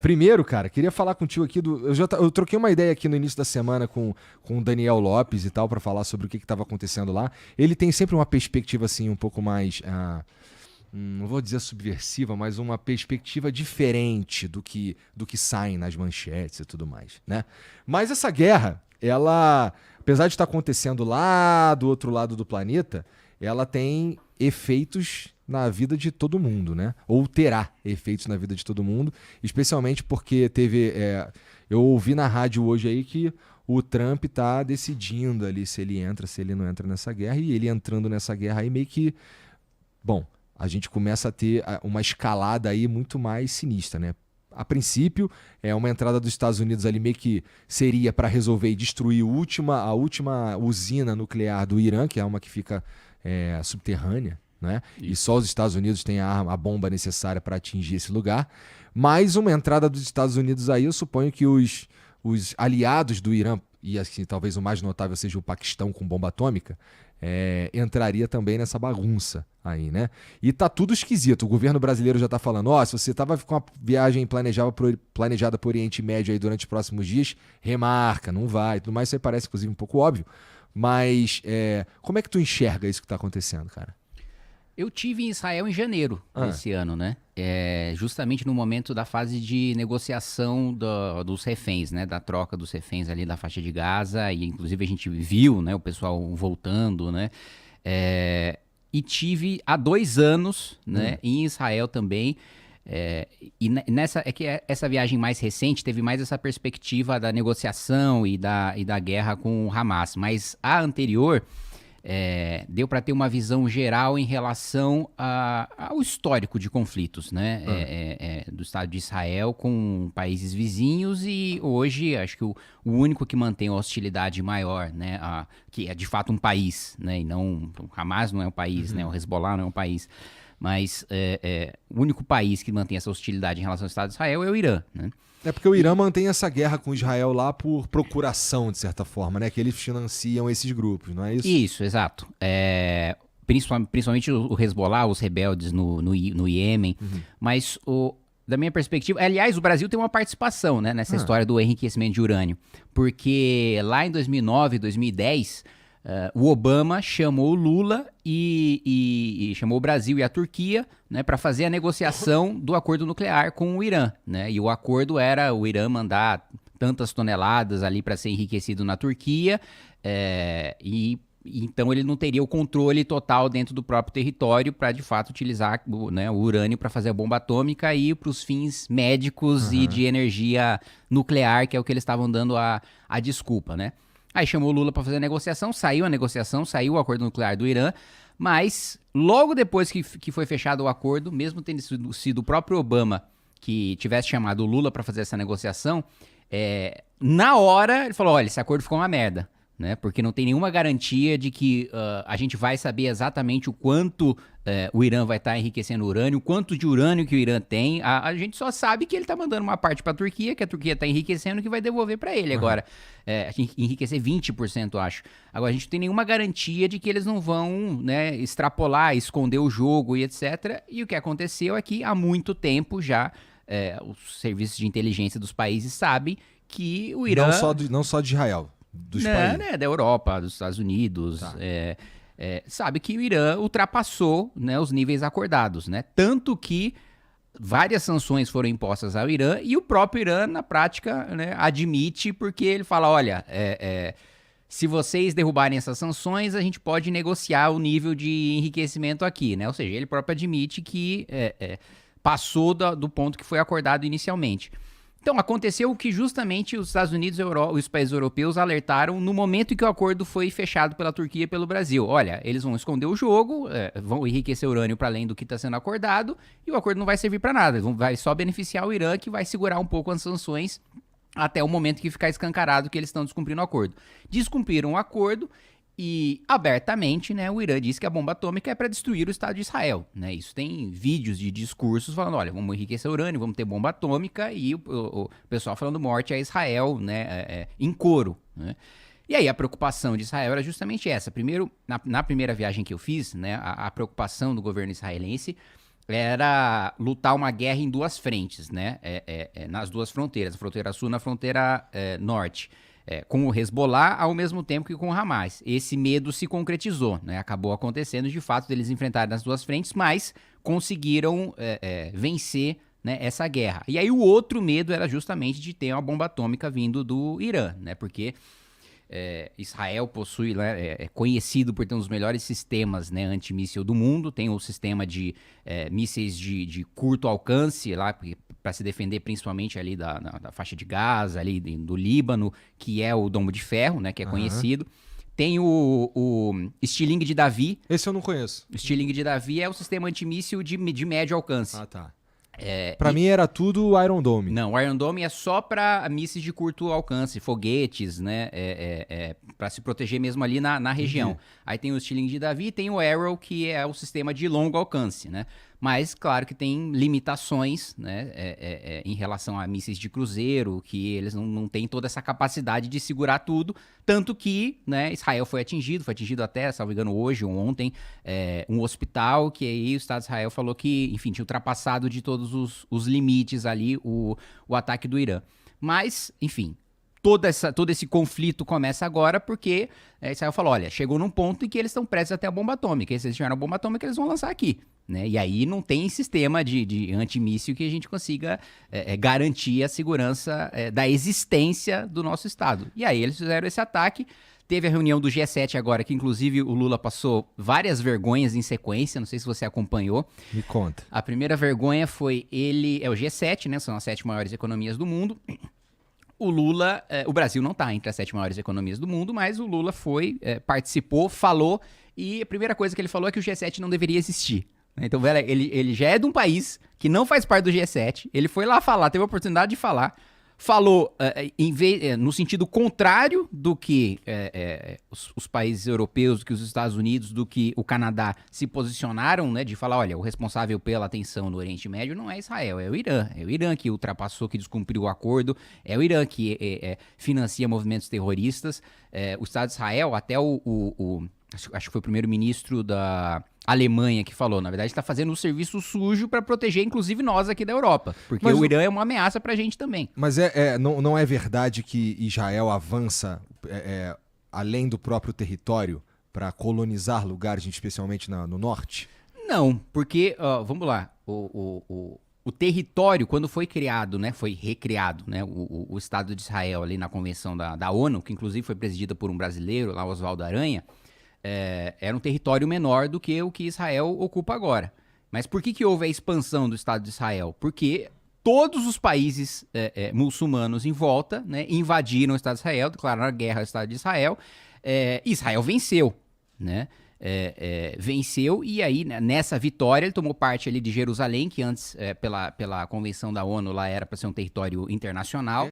Primeiro, cara, queria falar contigo aqui eu troquei uma ideia aqui no início da semana com o Daniel Lopes e tal, pra falar sobre o que estava acontecendo lá. Ele tem sempre uma perspectiva, assim, um pouco mais. Não vou dizer subversiva, mas uma perspectiva diferente do que sai nas manchetes e tudo mais, né? Mas essa guerra, ela, apesar de estar acontecendo lá do outro lado do planeta, ela tem efeitos na vida de todo mundo, né? Ou terá efeitos na vida de todo mundo, especialmente porque eu ouvi na rádio hoje aí que o Trump tá decidindo ali se ele entra, se ele não entra nessa guerra, e ele entrando nessa guerra aí meio que, bom, a gente começa a ter uma escalada aí muito mais sinistra, né? A princípio, é uma entrada dos Estados Unidos ali meio que seria para resolver e destruir a última usina nuclear do Irã, que é uma que fica subterrânea, né? E só os Estados Unidos têm a bomba necessária para atingir esse lugar. Mais uma entrada dos Estados Unidos aí, eu suponho que os aliados do Irã, e assim, talvez o mais notável seja o Paquistão com bomba atômica, entraria também nessa bagunça aí, né? E tá tudo esquisito. O governo brasileiro já tá falando, se você tava com uma viagem planejada pro Oriente Médio aí durante os próximos dias, remarca, não vai. Tudo mais, isso aí parece, inclusive, um pouco óbvio. Mas como é que tu enxerga isso que tá acontecendo, cara? Eu tive em Israel em janeiro desse ano, né? Justamente no momento da fase de negociação dos reféns, né? Da troca dos reféns ali da faixa de Gaza. E inclusive a gente viu, né? O pessoal voltando, né? E tive há 2 anos, né? Em Israel também. Essa viagem mais recente teve mais essa perspectiva da negociação e da guerra com o Hamas. Mas a anterior... deu para ter uma visão geral em relação ao histórico de conflitos, né? Do Estado de Israel com países vizinhos, e hoje acho que o único que mantém a hostilidade maior, né? Que é de fato um país, né? E não, o Hamas não é um país, né? O Hezbollah não é um país, mas o único país que mantém essa hostilidade em relação ao Estado de Israel é o Irã, né? É porque o Irã mantém essa guerra com Israel lá por procuração, de certa forma, né? Que eles financiam esses grupos, não é isso? Isso, exato. Principalmente o Hezbollah, os rebeldes no Iêmen. Mas, da minha perspectiva... Aliás, o Brasil tem uma participação, né, nessa história do enriquecimento de urânio. Porque lá em 2009, 2010... o Obama chamou o Lula e chamou o Brasil e a Turquia, né, para fazer a negociação do acordo nuclear com o Irã, né? E o acordo era o Irã mandar tantas toneladas ali para ser enriquecido na Turquia, então ele não teria o controle total dentro do próprio território para de fato utilizar o urânio para fazer a bomba atômica e para os fins médicos e de energia nuclear, que é o que eles estavam dando a desculpa, né? Aí chamou o Lula para fazer a negociação, saiu o acordo nuclear do Irã, mas logo depois que foi fechado o acordo, mesmo tendo sido o próprio Obama que tivesse chamado o Lula para fazer essa negociação, na hora ele falou, olha, esse acordo ficou uma merda, né? Porque não tem nenhuma garantia de que a gente vai saber exatamente o quanto o Irã vai estar enriquecendo urânio, o quanto de urânio que o Irã tem. A gente só sabe que ele está mandando uma parte para a Turquia, que a Turquia está enriquecendo, que vai devolver para ele agora. Enriquecer 20%, acho. Agora, a gente não tem nenhuma garantia de que eles não vão, né, extrapolar, esconder o jogo e etc. E o que aconteceu é que há muito tempo já os serviços de inteligência dos países sabem que o Irã... Não só de Israel. Dos países. Né, da Europa, dos Estados Unidos, Tá. sabe que o Irã ultrapassou, né, os níveis acordados, né? Tanto que várias sanções foram impostas ao Irã e o próprio Irã, na prática, né, admite, porque ele fala, olha, se vocês derrubarem essas sanções, a gente pode negociar o nível de enriquecimento aqui, né? Ou seja, ele próprio admite que passou do ponto que foi acordado inicialmente. Então, aconteceu o que justamente os Estados Unidos e os países europeus alertaram no momento em que o acordo foi fechado pela Turquia e pelo Brasil. Olha, eles vão esconder o jogo, vão enriquecer urânio para além do que está sendo acordado, e o acordo não vai servir para nada. Vai só beneficiar o Irã, que vai segurar um pouco as sanções até o momento que ficar escancarado que eles estão descumprindo o acordo. Descumpriram o acordo e, abertamente, né, o Irã disse que a bomba atômica é para destruir o Estado de Israel, né? Isso tem vídeos de discursos falando, olha, vamos enriquecer urânio, vamos ter bomba atômica, e o pessoal falando morte a Israel, né, em coro, né? E aí a preocupação de Israel era justamente essa. Primeiro, na primeira viagem que eu fiz, né, a preocupação do governo israelense era lutar uma guerra em duas frentes, né? Nas duas fronteiras, a fronteira sul e a fronteira norte. Com o Hezbollah ao mesmo tempo que com o Hamas. Esse medo se concretizou, né? Acabou acontecendo de fato deles enfrentarem nas duas frentes, mas conseguiram vencer, né, essa guerra. E aí o outro medo era justamente de ter uma bomba atômica vindo do Irã, né? Porque Israel possui, né, é conhecido por ter um dos melhores sistemas, né, antimíssil do mundo. Tem o sistema de mísseis de curto alcance lá para se defender principalmente ali da faixa de Gaza, ali do Líbano, que é o Domo de Ferro, né, que é conhecido. Tem o Stiling de Davi. Esse eu não conheço. O Stiling de Davi é o sistema antimíssil de médio alcance. Ah, tá. Pra mim era tudo Iron Dome. Não, o Iron Dome é só para mísseis de curto alcance, foguetes, né? Para se proteger mesmo ali na região. Aí tem o Stiling de Davi e tem o Arrow, que é o sistema de longo alcance, né? Mas, claro que tem limitações, né, em relação a mísseis de cruzeiro, que eles não têm toda essa capacidade de segurar tudo, tanto que, né, Israel foi atingido até, salvo engano, hoje ou ontem, um hospital, que aí o Estado de Israel falou que, enfim, tinha ultrapassado de todos os limites ali o ataque do Irã. Mas, enfim, todo esse conflito começa agora porque Israel falou, olha, chegou num ponto em que eles estão prestes a ter a bomba atômica, e se eles tiverem a bomba atômica, eles vão lançar aqui. Né? E aí não tem sistema de antimíssil que a gente consiga garantir a segurança da existência do nosso Estado. E aí eles fizeram esse ataque. Teve a reunião do G7 agora, que inclusive o Lula passou várias vergonhas em sequência, não sei se você acompanhou. Me conta. A primeira vergonha foi o G7, né? São as 7 maiores economias do mundo. O Lula, o Brasil não está entre as 7 maiores economias do mundo, mas o Lula participou, falou, e a primeira coisa que ele falou é que o G7 não deveria existir. Então, velho, ele já é de um país que não faz parte do G7, ele foi lá falar, teve a oportunidade de falar, falou no sentido contrário do que os países europeus, do que os Estados Unidos, do que o Canadá se posicionaram, né, de falar, olha, o responsável pela tensão no Oriente Médio não é Israel, é o Irã. É o Irã que ultrapassou, que descumpriu o acordo, é o Irã que financia movimentos terroristas. O Estado de Israel, até acho que foi o primeiro-ministro da Alemanha que falou, na verdade está fazendo um serviço sujo para proteger inclusive nós aqui da Europa, porque o Irã é uma ameaça para a gente também. Mas não é verdade que Israel avança além do próprio território para colonizar lugares, especialmente no norte? Não, porque, vamos lá, o território, quando foi criado, né, foi recriado, né, o Estado de Israel ali na Convenção da ONU, que inclusive foi presidida por um brasileiro, lá Oswaldo Aranha, era um território menor do que o que Israel ocupa agora. Mas por que houve a expansão do Estado de Israel? Porque todos os países muçulmanos em volta, né, invadiram o Estado de Israel, declararam a guerra ao Estado de Israel, e Israel venceu, né? Venceu, e aí nessa vitória ele tomou parte ali de Jerusalém, que antes pela Convenção da ONU lá era para ser um território internacional.